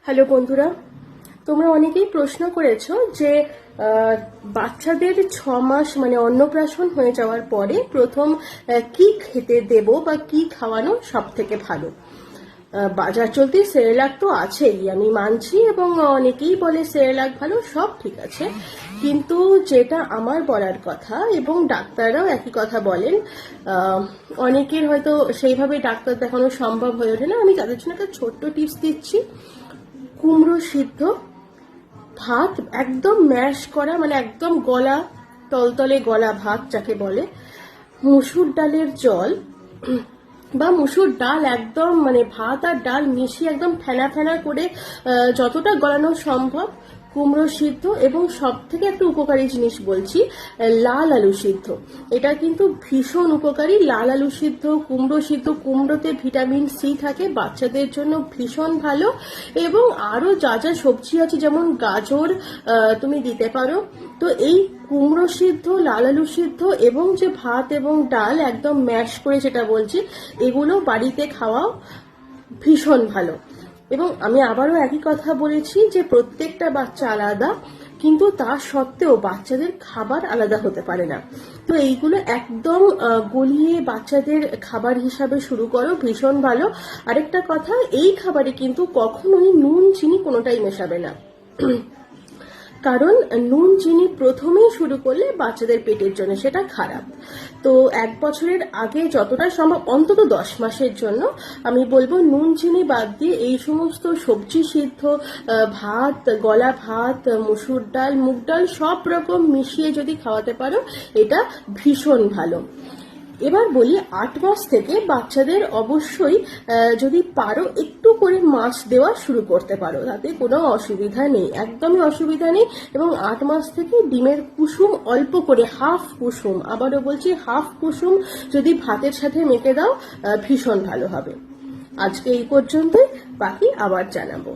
Hello বন্ধুরা, তোমরা অনেকেই প্রশ্ন করেছো যে বাচ্চাদের 6 মাস মানে অন্নপ্রাশন হয়ে যাওয়ার পরে প্রথম কি খেতে দেব বা কি খাওয়ানো সব থেকে ভালো। বাজার চলতি সেরেলাক তো আছেই, আমি মানছি, এবং অনেকেই বলে সেরেলাক ভালো, সব ঠিক আছে, কিন্তু যেটা আমার বলার কথা এবং ডাক্তাররাও একই কথা বলেন, অনেকের হয়তো সেইভাবে ডাক্তার দেখানো সম্ভব হয়ে ওঠে না। আমি তাদের জন্য একটা ছোট্ট টিপস দিচ্ছি। কুমড়ো সিদ্ধ ভাত, একদম ম্যাশ করা, মানে একদম গলা, তলতলে গলা ভাত যাকে বলে, মুসুর ডালের জল বা মুসুর ডাল, একদম মানে ভাত আর ডাল মিশিয়ে একদম ফেনা ফেনা করে যতটা গলানো সম্ভব কুমড়ো সিদ্ধ, এবং সব থেকে একটা উপকারী জিনিস বলছি, লাল আলু সিদ্ধ। এটা কিন্তু ভীষণ উপকারী। লাল আলু সিদ্ধ, কুমড়ো সিদ্ধ, কুমড়োতে ভিটামিন সি থাকে, বাচ্চাদের জন্য ভীষণ ভালো। এবং আরো যা যা সবজি আছে যেমন গাজর তুমি দিতে পারো। তো এই কুমড়ো সিদ্ধ, লাল আলু সিদ্ধ এবং যে ভাত এবং ডাল একদম ম্যাশ করে যেটা বলছি, এগুলো বাড়িতে খাওয়াও ভীষণ ভালো। এবং আমি আবারও একই কথা বলেছি যে প্রত্যেকটা বাচ্চা আলাদা, কিন্তু তা সত্ত্বেও বাচ্চাদের খাবার আলাদা হতে পারে না। তো এইগুলো একদম গলিয়ে বাচ্চাদের খাবার হিসাবে শুরু করো, ভীষণ ভালো। আরেকটা কথা, এই খাবারে কিন্তু কখনোই নুন চিনি কোনোটাই মেশাবে না, কারণ নুন চিনি প্রথমেই শুরু করলে বাচ্চাদের পেটের জন্য সেটা খারাপ। তো 1 বছরের আগে যতটা সম্ভব, অন্তত 10 মাসের জন্য আমি বলবো নুন চিনি বাদ দিয়ে এই সমস্ত সবজি সিদ্ধ, ভাত, গলা ভাত, মুসুর ডাল, মুগ ডাল সব রকম মিশিয়ে যদি খাওয়াতে পারো, এটা ভীষণ ভালো। এবার বলি, 8 মাস থেকে বাচ্চাদের অবশ্যই যদি পারো একটু করে মাছ দেওয়া শুরু করতে পারো, তাতে কোনো অসুবিধা নেই, একদমই অসুবিধা নেই। এবং 8 মাস থেকে ডিমের কুসুম অল্প করে, হাফ কুসুম, আবারও বলছি হাফ কুসুম যদি ভাতের সাথে মেখে দাও, ভীষণ ভালো হবে। আজকে এই পর্যন্তই, বাকি আবার জানাবো।